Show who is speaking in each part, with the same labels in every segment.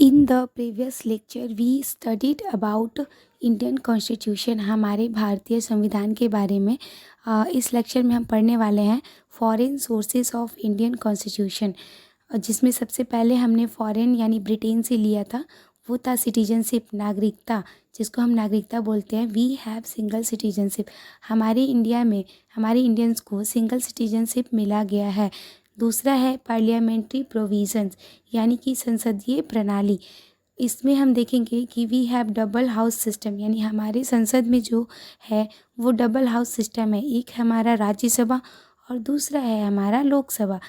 Speaker 1: In the previous lecture, we studied about Indian constitution, हमारे भारतीय संविधान के बारे में। इस लेक्चर में हम पढ़ने वाले हैं foreign sources of Indian constitution, जिसमें सबसे पहले हमने फॉरेन यानी ब्रिटेन से लिया था। वो था सिटीजनशिप, नागरिकता, जिसको हम नागरिकता बोलते हैं। We have single citizenship. हमारे इंडिया में हमारे इंडियंस को सिंगल सिटीजनशिप मिला गया है। दूसरा है पार्लियामेंट्री प्रोविजंस, यानी कि संसदीय प्रणाली। इसमें हम देखेंगे कि we have double house system, यानी हमारे संसद में जो है वो डबल हाउस सिस्टम है। एक हमारा राज्यसभा और दूसरा है हमारा लोकसभा।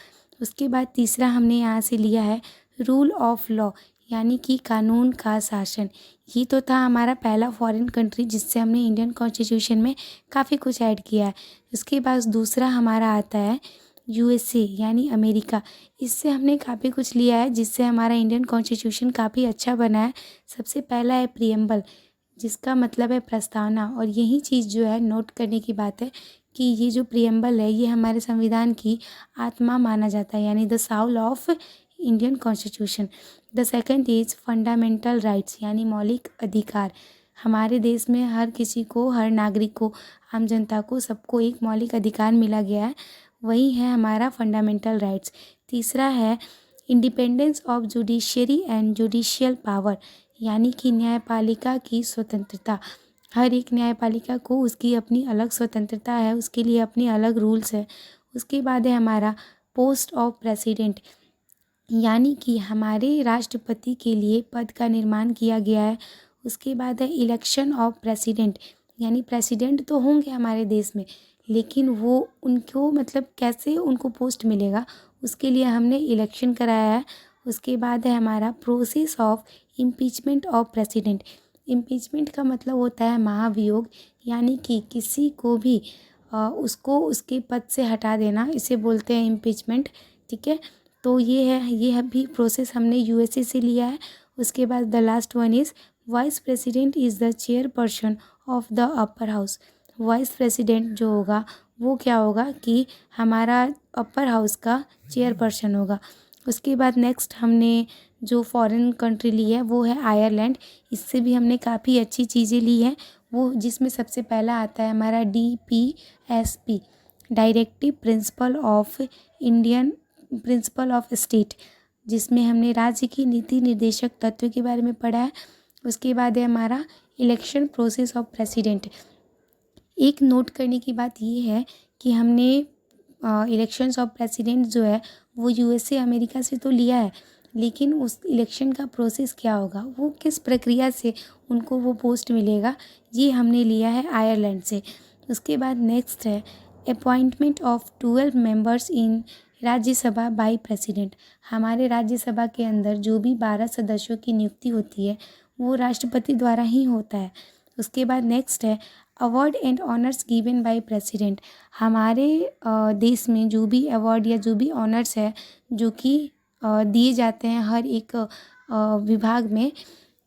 Speaker 1: उसके बाद तीसरा हमने यहाँ से लिया है रूल ऑफ लॉ, यानी कि कानून का शासन। ये तो था हमारा पहला फॉरेन कंट्री जिससे हमने इंडियन कॉन्स्टिट्यूशन में काफ़ी कुछ ऐड किया है। उसके बाद दूसरा हमारा आता है यूएसए, यानी अमेरिका। इससे हमने काफ़ी कुछ लिया है जिससे हमारा इंडियन कॉन्स्टिट्यूशन काफ़ी अच्छा बना है। सबसे पहला है प्रियम्बल, जिसका मतलब है प्रस्तावना। और यही चीज़ जो है नोट करने की बात है कि ये जो प्रियम्बल है ये हमारे संविधान की आत्मा माना जाता है, यानी the Saul of Indian constitution. The second is fundamental rights, यानी मौलिक अधिकार। हमारे देश में हर किसी को, हर नागरिक को, आम जनता को, सबको एक मौलिक अधिकार मिला गया है, वही है हमारा फंडामेंटल राइट्स। तीसरा है independence of judiciary and judicial power, यानी कि न्यायपालिका की स्वतंत्रता। हर एक न्यायपालिका को उसकी अपनी अलग स्वतंत्रता है, उसके लिए अपनी अलग रूल्स है। उसके बाद है हमारा पोस्ट ऑफ प्रेसिडेंट, यानी कि हमारे राष्ट्रपति के लिए पद का निर्माण किया गया है। उसके बाद है इलेक्शन ऑफ प्रेसिडेंट, यानी प्रेसिडेंट तो होंगे हमारे देश में, लेकिन वो उनको मतलब कैसे उनको पोस्ट मिलेगा, उसके लिए हमने इलेक्शन कराया है। उसके बाद है हमारा process of impeachment of president. Impeachment का मतलब होता है महाभियोग, यानी कि किसी को भी उसको उसके पद से हटा देना, इसे बोलते हैं इम्पीचमेंट। ठीक है, तो ये भी प्रोसेस हमने यूएसए से लिया है। उसके बाद the last one is vice president is the chairperson of the upper house. Vice president जो होगा वो क्या होगा कि हमारा अपर हाउस का चेयरपर्सन होगा। उसके बाद नेक्स्ट हमने जो फॉरेन कंट्री ली है वो है आयरलैंड। इससे भी हमने काफ़ी अच्छी चीज़ें ली हैं, वो जिसमें सबसे पहला आता है हमारा DPSP, directive principle of Indian principle of state, जिसमें हमने राज्य की नीति निर्देशक तत्व के बारे में पढ़ा है। उसके बाद है हमारा इलेक्शन प्रोसेस ऑफ प्रेसिडेंट। एक नोट करने की बात ये है कि हमने इलेक्शंस ऑफ प्रेसिडेंट जो है वो यूएसए अमेरिका से तो लिया है, लेकिन उस इलेक्शन का प्रोसेस क्या होगा, वो किस प्रक्रिया से उनको वो पोस्ट मिलेगा, ये हमने लिया है आयरलैंड से। उसके बाद नेक्स्ट है appointment of 12 members in Rajya Sabha by president. हमारे राज्यसभा के अंदर जो भी 12 सदस्यों की नियुक्ति होती है वो राष्ट्रपति द्वारा ही होता है। उसके बाद नेक्स्ट है award and honours given by president. हमारे देश में जो भी अवार्ड या जो भी ऑनर्स है जो कि दिए जाते हैं हर एक विभाग में,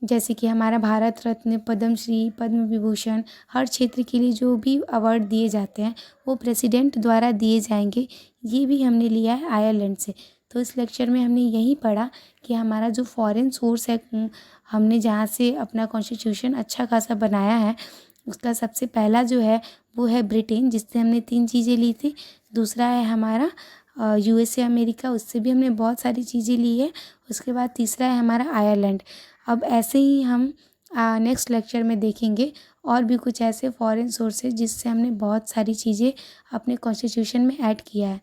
Speaker 1: जैसे कि हमारा भारत रत्न, पद्मश्री, पद्म विभूषण, हर क्षेत्र के लिए जो भी अवार्ड दिए जाते हैं वो प्रेसिडेंट द्वारा दिए जाएंगे। ये भी हमने लिया है आयरलैंड से। तो इस लेक्चर में हमने यही पढ़ा कि हमारा जो फॉरेन सोर्स है, हमने जहाँ से अपना कॉन्स्टिट्यूशन अच्छा खासा बनाया है, उसका सबसे पहला जो है वो है ब्रिटेन, जिससे हमने 3 चीज़ें ली थी। दूसरा है हमारा यूएसए अमेरिका, उससे भी हमने बहुत सारी चीज़ें ली है। उसके बाद तीसरा है हमारा आयरलैंड। अब ऐसे ही हम नेक्स्ट लेक्चर में देखेंगे और भी कुछ ऐसे फॉरेन सोर्सेज जिससे हमने बहुत सारी चीज़ें अपने कॉन्स्टिट्यूशन में ऐड किया है।